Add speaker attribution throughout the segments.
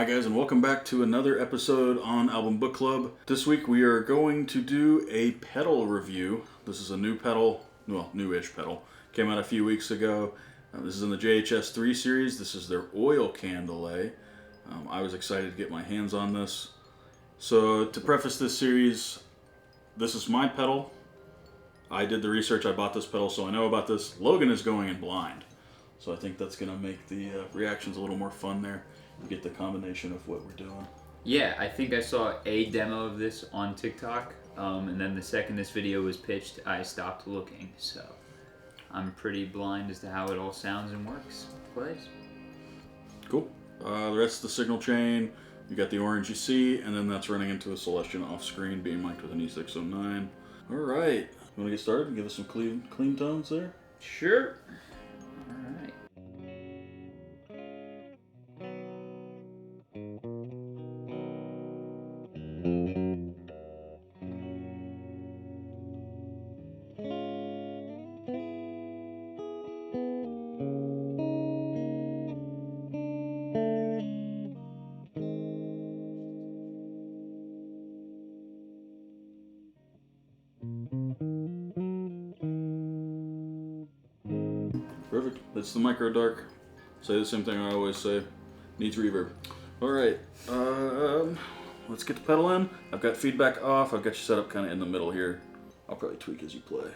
Speaker 1: Hi guys, and welcome back to another episode on Album Book Club. This week we are going to do a pedal review. This is a new pedal, well, newish pedal. Came out a few weeks ago. This is in the JHS 3 series. This is their oil can delay. I was excited to get my hands on this. So to preface this series, this is my pedal. I did the research, I bought this pedal, so I know about this. Logan is going in blind. So I think that's going to make the reactions a little more fun there. You get the combination of what we're doing.
Speaker 2: Yeah, I think I saw a demo of this on TikTok, and then the second this video was pitched, I stopped looking. So I'm pretty blind as to how it all sounds and works. Plays.
Speaker 1: Cool. The rest of the signal chain, you got the orange you see, and then that's running into a Celestion off screen being mic'd with an E609. All right. You want to get started and give us some clean tones there?
Speaker 2: Sure. All right.
Speaker 1: Perfect. That's the micro dark. Say the same thing I always say. Needs reverb. All right. Let's get the pedal in. I've got feedback off. I've got you set up kind of in the middle here. I'll probably tweak as you play.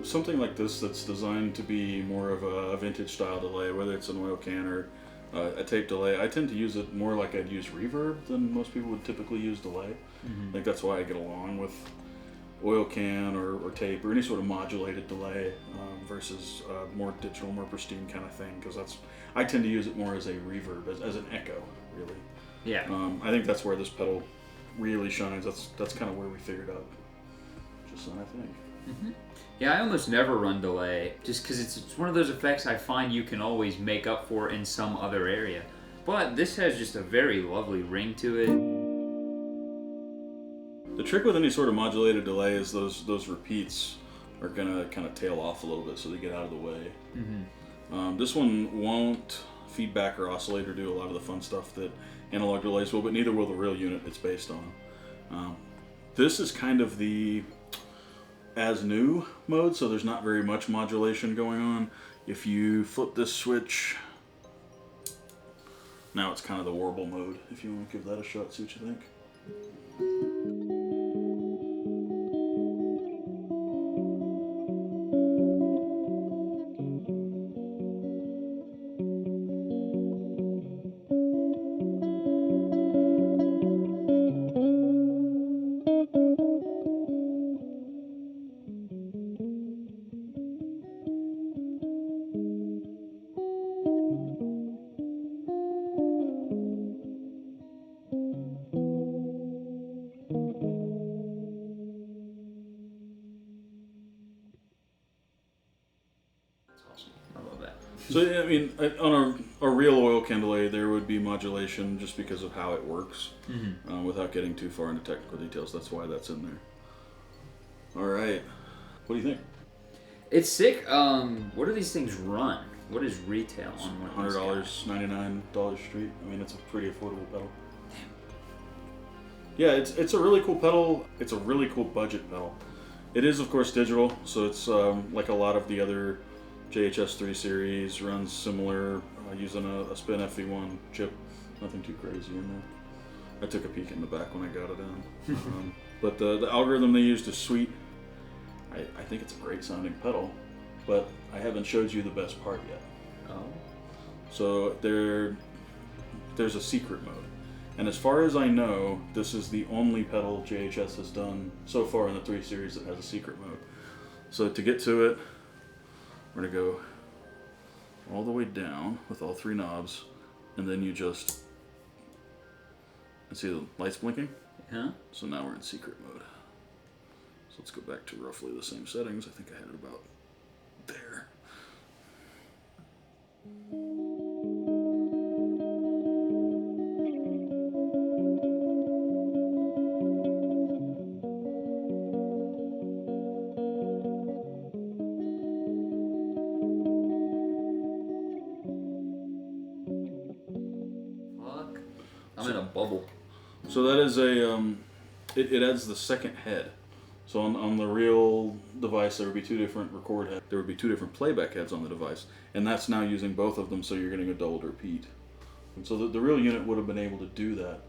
Speaker 1: Something like this that's designed to be more of a vintage style delay, whether it's an oil can or a tape delay, I tend to use it more like I'd use reverb than most people would typically use delay. I think that's why I get along with oil can or tape or any sort of modulated delay versus more digital, more pristine kind of thing, because I tend to use it more as a reverb, as an echo, really.
Speaker 2: Yeah.
Speaker 1: I think that's where this pedal really shines. That's kind of where we figured out just then, I think.
Speaker 2: Mm-hmm. Yeah, I almost never run delay, just because it's one of those effects I find you can always make up for in some other area. But this has just a very lovely ring to it.
Speaker 1: The trick with any sort of modulated delay is those repeats are gonna kind of tail off a little bit, so they get out of the way. This one won't feedback or oscillate or do a lot of the fun stuff that analog delays will, but neither will the real unit it's based on. This is kind of the as new mode, so there's not very much modulation going on. If you flip this switch, now it's kind of the warble mode. If you want to give that a shot, see what you think. So yeah, I mean, on a real oil can delay, there would be modulation just because of how it works, without getting too far into technical details. That's why that's in there. All right, what do you think?
Speaker 2: It's sick. What do these things run? What is retail on one?
Speaker 1: $100, $99 street. I mean, it's a pretty affordable pedal. Yeah, it's a really cool pedal. It's a really cool budget pedal. It is, of course, digital, so it's like a lot of the other JHS 3 series, runs similar, using a Spin FV1 chip. Nothing too crazy in there. I took a peek in the back when I got it in. But the algorithm they used is sweet. I think it's a great sounding pedal, but I haven't showed you the best part yet.
Speaker 2: Oh.
Speaker 1: So there's a secret mode. And as far as I know, this is the only pedal JHS has done so far in the 3 series that has a secret mode. So to get to it, we're going to go all the way down with all 3 knobs, and then you just see the lights blinking?
Speaker 2: Yeah.
Speaker 1: So now we're in secret mode. So let's go back to roughly the same settings. I think I had it about there.
Speaker 2: Fuck. I'm in a bubble.
Speaker 1: So that is it adds the second head. So on the real device, there would be 2 different record heads. There would be 2 different playback heads on the device. And that's now using both of them, so you're getting a doubled repeat. And so the real unit would have been able to do that.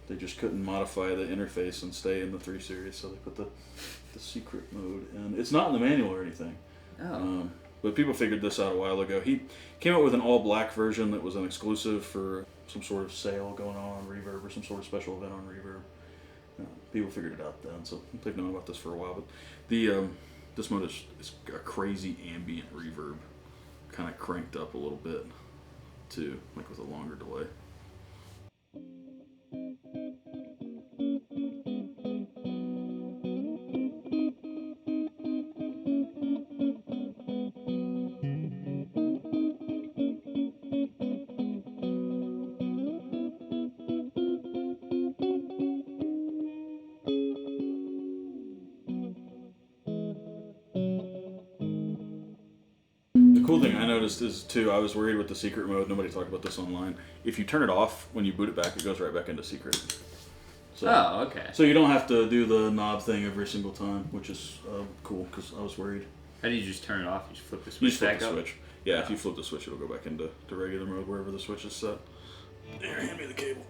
Speaker 1: They just couldn't modify the interface and stay in the 3 series, so they put the secret mode. And it's not in the manual or anything.
Speaker 2: Oh.
Speaker 1: But people figured this out a while ago. He came out with an all-black version that was an exclusive for some sort of sale going on Reverb or some sort of special event on Reverb. People figured it out then, so they've known about this for a while. But the this mode is a crazy ambient reverb, kind of cranked up a little bit too, like with a longer delay. The cool thing I noticed is too, I was worried with the secret mode, nobody talked about this online. If you turn it off, when you boot it back, it goes right back into secret. So,
Speaker 2: Oh, okay.
Speaker 1: So you don't have to do the knob thing every single time, which is cool, because I was worried.
Speaker 2: How do you just turn it off? You just flip the
Speaker 1: You
Speaker 2: switch
Speaker 1: just flip
Speaker 2: back
Speaker 1: the
Speaker 2: up?
Speaker 1: switch. Yeah, if you flip the switch, it'll go back into regular mode, wherever the switch is set. There, hand me the cable.